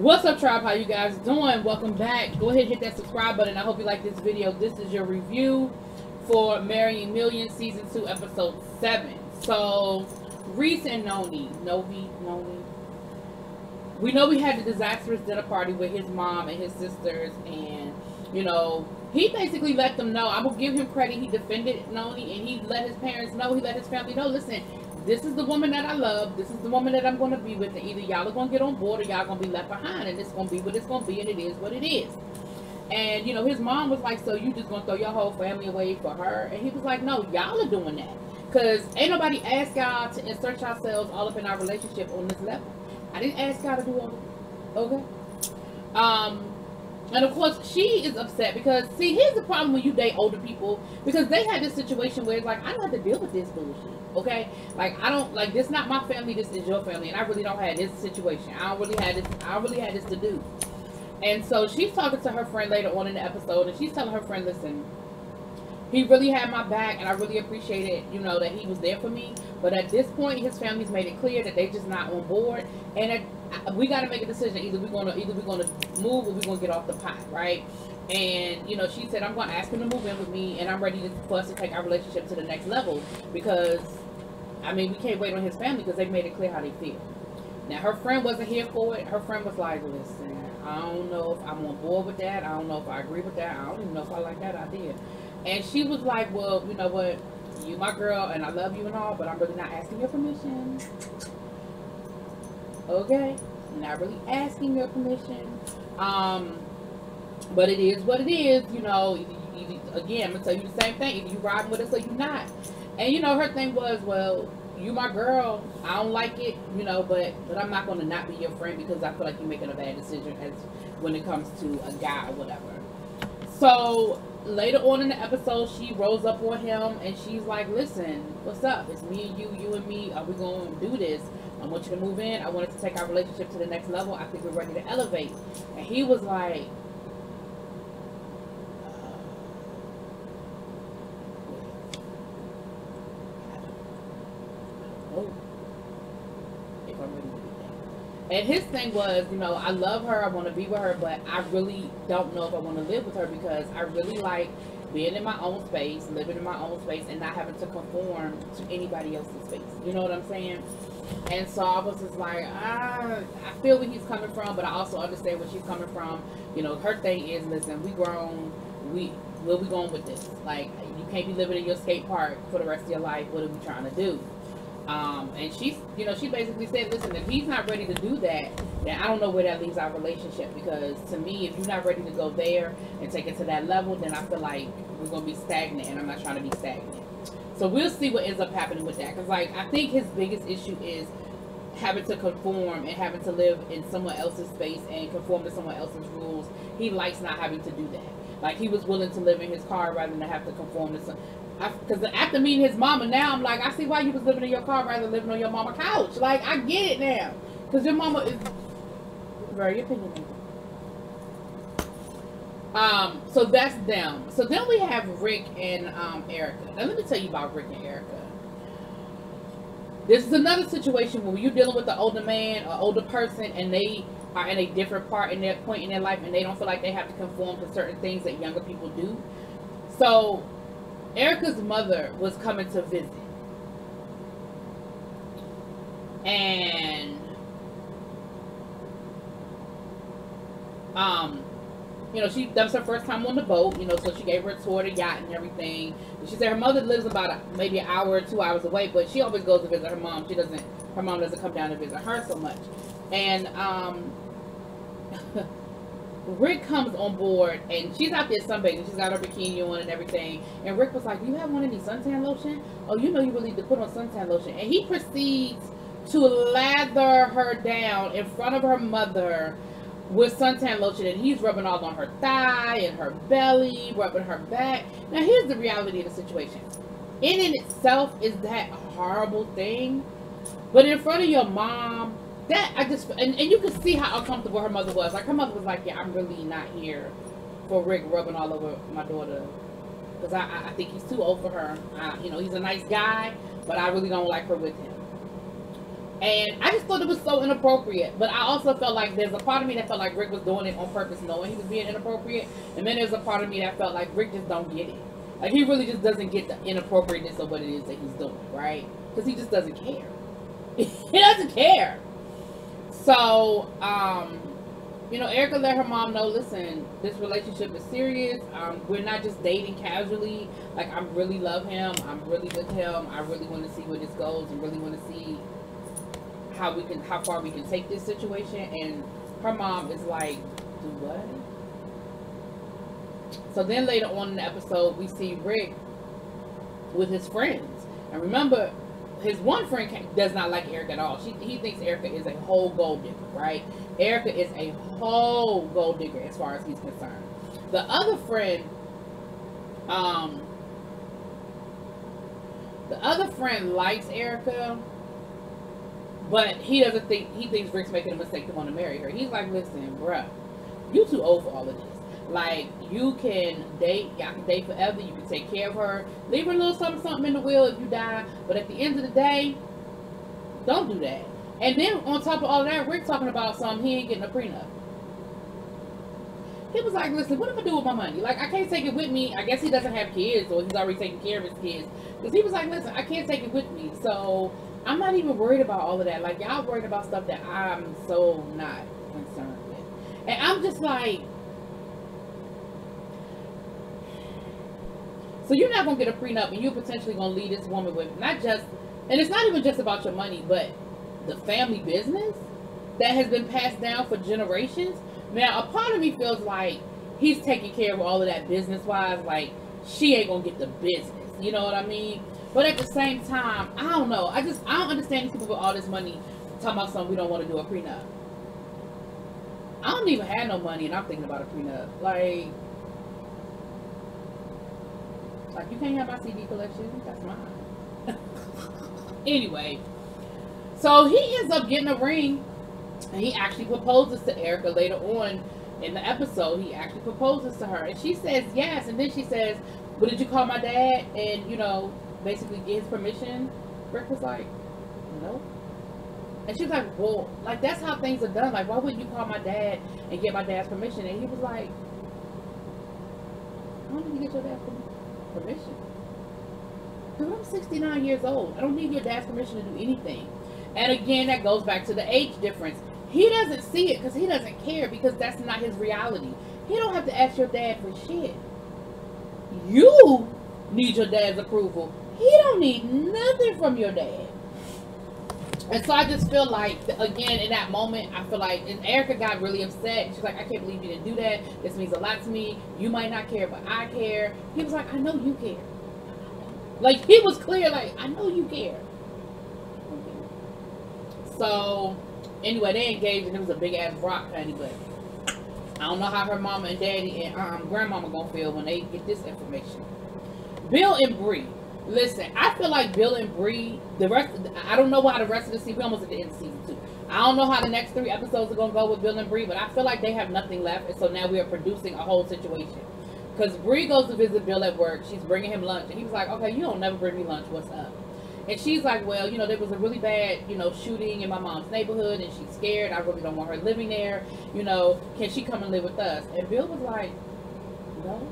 What's up, tribe? How you guys doing? Welcome back. Go ahead and hit that subscribe button. I hope you like this video. This is your review for Marrying Millions Season 2 Episode 7. So, Reese and Novi. We know we had the disastrous dinner party with his mom and his sisters, and you know, he basically let them know. I will give him credit. He defended Noni, and he let his parents know. He let his family know. Listen, this is the woman that I love. This is the woman that I'm going to be with. And either y'all are going to get on board or y'all going to be left behind. And it's going to be what it's going to be, and it is what it is. And, you know, his mom was like, so you just going to throw your whole family away for her? And he was like, no, y'all are doing that. Because ain't nobody asked y'all to insert yourselves all up in our relationship on this level. I didn't ask y'all to do all of it. Okay? And of course, she is upset because, see, here's the problem when you date older people. Because they had this situation where it's like, I don't have to deal with this bullshit. Okay? Like, I don't, like, this not my family, this is your family. And I really don't have this situation. I don't really have this to do. And so she's talking to her friend later on in the episode. And she's telling her friend, listen, he really had my back. And I really appreciated, you know, that he was there for me. But at this point, his family's made it clear that they just not on board. And we got to make a decision. Either we're gonna move or we're gonna get off the pot, right? And you know, she said, I'm gonna ask him to move in with me, and I'm ready for us to take our relationship to the next level, because I mean, we can't wait on his family because they made it clear how they feel. Now, her friend wasn't here for it. Her friend was like, listen, I don't know if I'm on board with that. I don't know if I agree with that. I don't even know if I like that idea. And she was like, well, you know what? You my girl, and I love you and all, but I'm really not asking your permission. Okay, not really asking your permission. But it is what it is. You know, again, I'm gonna tell you the same thing. Either you riding with us or you not. And you know, her thing was, well, you my girl. I don't like it, you know, but I'm not gonna not be your friend because I feel like you're making a bad decision as when it comes to a guy or whatever. So later on in the episode, she rolls up on him and she's like, listen, what's up? It's me and you and me. Are we going to do this? I want you to move in. I want us to take our relationship to the next level. I think we're ready to elevate. And he was like, if I'm ready to do that. And his thing was, you know, I love her. I want to be with her, but I really don't know if I want to live with her because I really like being in my own space, living in my own space, and not having to conform to anybody else's space. You know what I'm saying? And so I was just like, I feel where he's coming from, but I also understand where she's coming from. You know, her thing is, listen, we grown. Where we going with this? Like, you can't be living in your skate park for the rest of your life. What are we trying to do? And she's, you know, she basically said, listen, if he's not ready to do that, then I don't know where that leaves our relationship. Because to me, if you're not ready to go there and take it to that level, then I feel like we're going to be stagnant, and I'm not trying to be stagnant. So we'll see what ends up happening with that. Because, like, I think his biggest issue is having to conform and having to live in someone else's space and conform to someone else's rules. He likes not having to do that. Like, he was willing to live in his car rather than have to conform to some. Because after meeting his mama, now I'm like, I see why you was living in your car rather than living on your mama's couch. Like, I get it now. Because your mama is very opinionated. So that's them. So then we have Rick and Erica. Now let me tell you about Rick and Erica. This is another situation where you're dealing with an older man or older person, and they are in a different part in their point in their life, and they don't feel like they have to conform to certain things that younger people do. So Erica's mother was coming to visit, and you know, that was her first time on the boat, you know, so she gave her a tour of the yacht and everything. And she said her mother lives about maybe an hour or 2 hours away, but she always goes to visit her mom. Her mom doesn't come down to visit her so much. And Rick comes on board, and she's out there sunbathing. She's got her bikini on and everything. And Rick was like, you have one of these suntan lotion? Oh, you know you really need to put on suntan lotion. And he proceeds to lather her down in front of her mother with suntan lotion, and he's rubbing all on her thigh and her belly, rubbing her back. Now, here's the reality of the situation. In itself is that a horrible thing, but in front of your mom, that and you can see how uncomfortable her mother was. Like, her mother was like, yeah, I'm really not here for Rick rubbing all over my daughter, because I think he's too old for her. You know, he's a nice guy, but I really don't like her with him. And I just thought it was so inappropriate. But I also felt like there's a part of me that felt like Rick was doing it on purpose, knowing he was being inappropriate. And then there's a part of me that felt like Rick just don't get it. Like, he really just doesn't get the inappropriateness of what it is that he's doing, right? Because he just doesn't care. He doesn't care. So, you know, Erica let her mom know, listen, this relationship is serious. We're not just dating casually. Like, I really love him. I'm really with him. I really want to see where this goes and really want to see how far we can take this situation. And her mom is like, do what? So then later on in the episode, we see Rick with his friends. And remember, his one friend does not like Erica at all. He thinks Erica is a whole gold digger, right? Erica is a whole gold digger as far as he's concerned. The other friend, likes Erica, but he thinks Rick's making a mistake to want to marry her. He's like, listen, bruh, you too old for all of this. Like, you can date, y'all can date forever, you can take care of her, leave her a little something in the will if you die, but at the end of the day, don't do that. And then on top of all of that, Rick talking about something, he ain't getting a prenup. He was like, listen, what am I do with my money? Like, I can't take it with me. I guess he doesn't have kids, or he's already taking care of his kids. Because he was like, listen, I can't take it with me, so I'm not even worried about all of that. Like, y'all worried about stuff that I'm so not concerned with. And I'm just like, so you're not going to get a prenup, and you're potentially going to leave this woman with not just, and it's not even just about your money, but the family business that has been passed down for generations. Now, a part of me feels like he's taking care of all of that business-wise. Like, she ain't going to get the business. You know what I mean? But at the same time, I don't know. I don't understand these people with all this money talking about something we don't want to do a prenup. I don't even have no money, and I'm thinking about a prenup. Like, you can't have my CD collection. That's mine. Anyway, so he ends up getting a ring, and he actually proposes to Erica later on in the episode. He actually proposes to her, and she says yes. And then she says, well, did you call my dad and, you know, basically get his permission? Rick was like, no. And she was like, well, like, that's how things are done. Like, why wouldn't you call my dad and get my dad's permission? And he was like, how did you get your dad's permission? Because I'm 69 years old. I don't need your dad's permission to do anything. And again, that goes back to the age difference. He doesn't see it because he doesn't care, because that's not his reality. He don't have to ask your dad for shit. You need your dad's approval. He don't need nothing from your dad. And so I just feel like, again, in that moment, I feel like, and Erica got really upset. She's like, I can't believe you didn't do that. This means a lot to me. You might not care, but I care. He was like, I know you care. Like, he was clear, like, I know you care. So, anyway, they engaged, and it was a big-ass rock, honey, but I don't know how her mama and daddy and grandmama gonna feel when they get this information. Bill and Bree. Listen, I feel like Bill and Bree, I don't know how the rest of the season, we almost at the end of season 2. I don't know how the next 3 episodes are going to go with Bill and Bree, but I feel like they have nothing left, and so now we are producing a whole situation. Because Bree goes to visit Bill at work, she's bringing him lunch, and he was like, okay, you don't never bring me lunch, what's up? And she's like, well, you know, there was a really bad, you know, shooting in my mom's neighborhood, and she's scared, I really don't want her living there, you know, can she come and live with us? And Bill was like, no.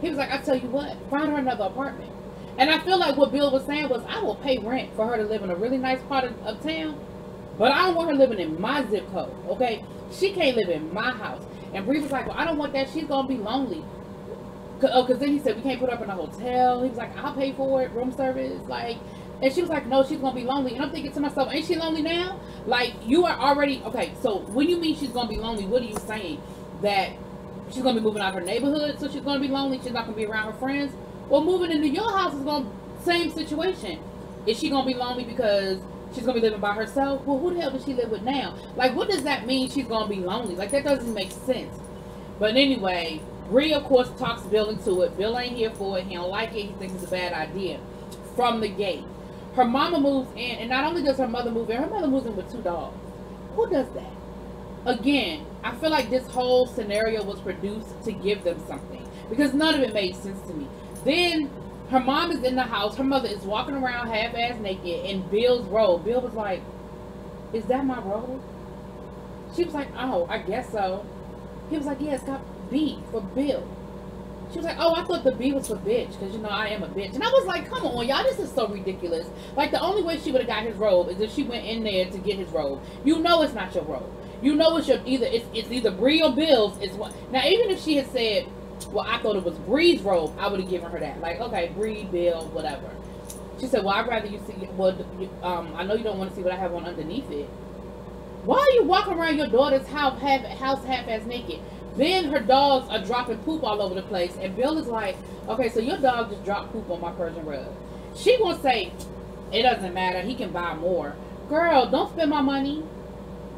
He was like, I tell you what, find her another apartment. And I feel like what Bill was saying was, I will pay rent for her to live in a really nice part of town, but I don't want her living in my zip code, okay? She can't live in my house. And Bree was like, well, I don't want that. She's going to be lonely. Because then he said, we can't put her up in a hotel. He was like, I'll pay for it, room service. Like, and she was like, no, she's going to be lonely. And I'm thinking to myself, ain't she lonely now? Like, you are already, okay, so when you mean she's going to be lonely, what are you saying? That she's going to be moving out of her neighborhood, so she's going to be lonely, she's not going to be around her friends? Well, moving into your house is going to, same situation. Is she going to be lonely because she's going to be living by herself? Well, who the hell does she live with now? Like, what does that mean, she's going to be lonely? Like, that doesn't make sense. But anyway, Bree, of course, talks Bill into it. Bill ain't here for it. He don't like it. He thinks it's a bad idea. From the gate. Her mama moves in, and not only does her mother move in, her mother moves in with 2 dogs. Who does that? Again, I feel like this whole scenario was produced to give them something, because none of it made sense to me. Then Her mom is in the house. Her mother is walking around half-ass naked in Bill's robe. Bill was like, is that my robe? She was like, oh, I guess so. He was like, yeah, it's got B for Bill. She was like, oh, I thought the B was for bitch, because, you know, I am a bitch. And I was like, come on, y'all, this is so ridiculous. Like, the only way she would have got his robe is if she went in there to get his robe. You know it's not your robe. You know it's your, it's either Bree or Bill's. Now, even if she had said, well, I thought it was Bree's robe, I would have given her that. Like, okay, Bree, Bill, whatever. She said, well, I'd rather you see, well, I know you don't want to see what I have on underneath it. Why are you walking around your daughter's house half-ass naked? Then her dogs are dropping poop all over the place. And Bill is like, okay, so your dog just dropped poop on my Persian rug. She gonna say, it doesn't matter. He can buy more. Girl, don't spend my money.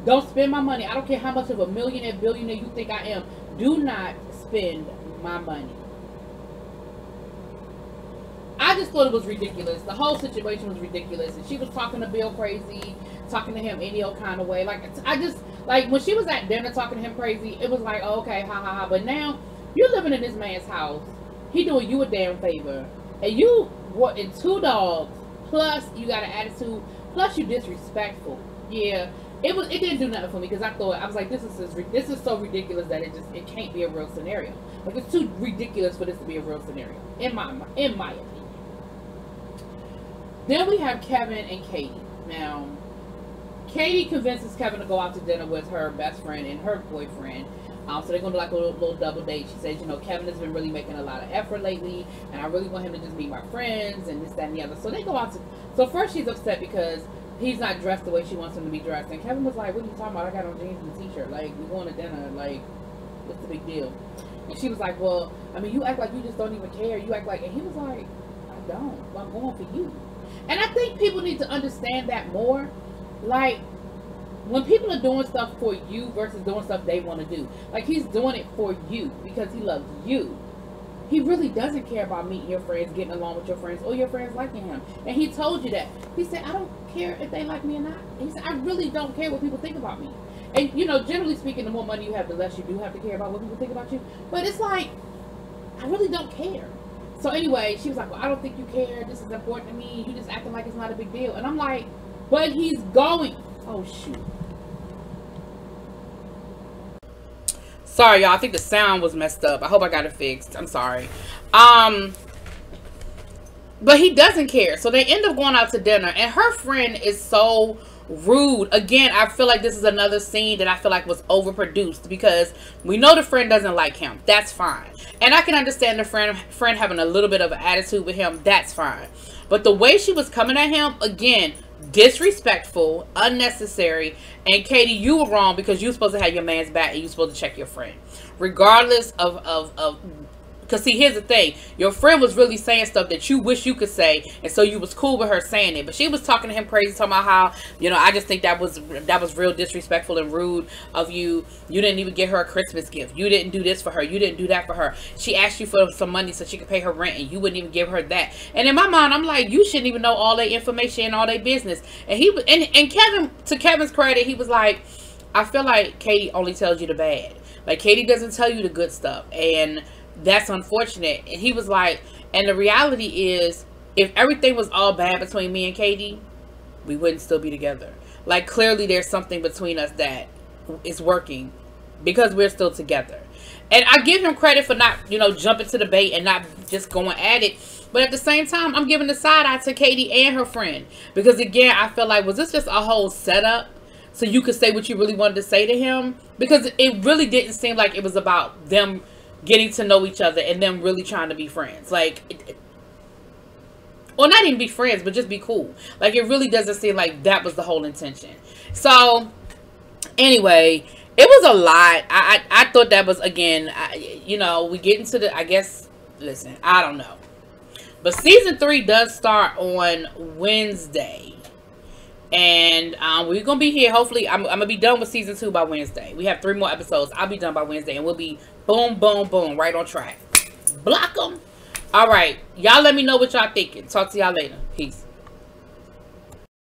Don't spend my money. I don't care how much of a millionaire, billionaire you think I am. Do not spend my money. I just thought it was ridiculous. The whole situation was ridiculous. And she was talking to Bill crazy, talking to him any old kind of way. Like, I just, like, when she was at dinner talking to him crazy, it was like, oh, okay, ha, ha, ha. But now, you're living in this man's house. He doing you a damn favor. And you wanting 2 dogs, plus you got an attitude, plus you disrespectful. Yeah, it didn't do nothing for me, because I was like, this is so ridiculous that it can't be a real scenario. Like, it's too ridiculous for this to be a real scenario, in my opinion. Then we have Kevin and Katie. Now, Katie convinces Kevin to go out to dinner with her best friend and her boyfriend. So they're going to do like a little double date. She says, you know, Kevin has been really making a lot of effort lately, and I really want him to just be my friends and this, that, and the other. So they go out to... So first she's upset because he's not dressed the way she wants him to be dressed. And Kevin was like, what are you talking about? I got on jeans and a t-shirt. Like, we're going to dinner. Like, what's the big deal? And she was like, well, I mean, you act like you just don't even care. You act like... And he was like, I don't. I'm going for you. And I think people need to understand that more. Like, when people are doing stuff for you versus doing stuff they want to do. Like, he's doing it for you because he loves you. He really doesn't care about meeting your friends, getting along with your friends, or your friends liking him. And he told you that. He said, I don't care if they like me or not. He said, I really don't care what people think about me. And, you know, generally speaking, the more money you have, the less you do have to care about what people think about you. But it's like, I really don't care. So anyway, she was like, well, I don't think you care. This is important to me. You just acting like it's not a big deal. And I'm like, but he's going. Oh, shoot. Sorry, y'all. I think the sound was messed up. I hope I got it fixed. I'm sorry. But he doesn't care. So they end up going out to dinner. And her friend is so rude. Again, I feel like this is another scene that I feel like was overproduced, because we know the friend doesn't like him. That's fine. And I can understand the friend having a little bit of an attitude with him. That's fine. But the way she was coming at him, again, disrespectful, unnecessary. And Katie, you were wrong, because you were supposed to have your man's back and you were supposed to check your friend. Regardless of because see, here's the thing. Your friend was really saying stuff that you wish you could say, and so you was cool with her saying it. But she was talking to him crazy, talking about how, you know, I just think that was real disrespectful and rude of you. You didn't even get her a Christmas gift. You didn't do this for her. You didn't do that for her. She asked you for some money so she could pay her rent, and you wouldn't even give her that. And in my mind, I'm like, you shouldn't even know all their information and all their business. And he was, and Kevin, to Kevin's credit, he was like, I feel like Katie only tells you the bad. Like, Katie doesn't tell you the good stuff. And that's unfortunate. And he was like, and the reality is, if everything was all bad between me and Katie, we wouldn't still be together. Like, clearly there's something between us that is working, because we're still together. And I give him credit for not, you know, jumping to the bait and not just going at it. But at the same time, I'm giving the side eye to Katie and her friend. Because again, I feel like, was this just a whole setup so you could say what you really wanted to say to him? Because it really didn't seem like it was about them getting to know each other and them really trying to be friends. Like, or not even be friends, but just be cool. Like, it really doesn't seem like that was the whole intention. So, anyway, it was a lot. I thought that was, again, you know, we get into the, I guess, listen, I don't know. But season 3 does start on Wednesday. And we're going to be here. Hopefully, I'm going to be done with season 2 by Wednesday. We have 3 more episodes. I'll be done by Wednesday. And we'll be boom, boom, boom. Right on track. Block them. All right. Y'all let me know what y'all thinking. Talk to y'all later. Peace.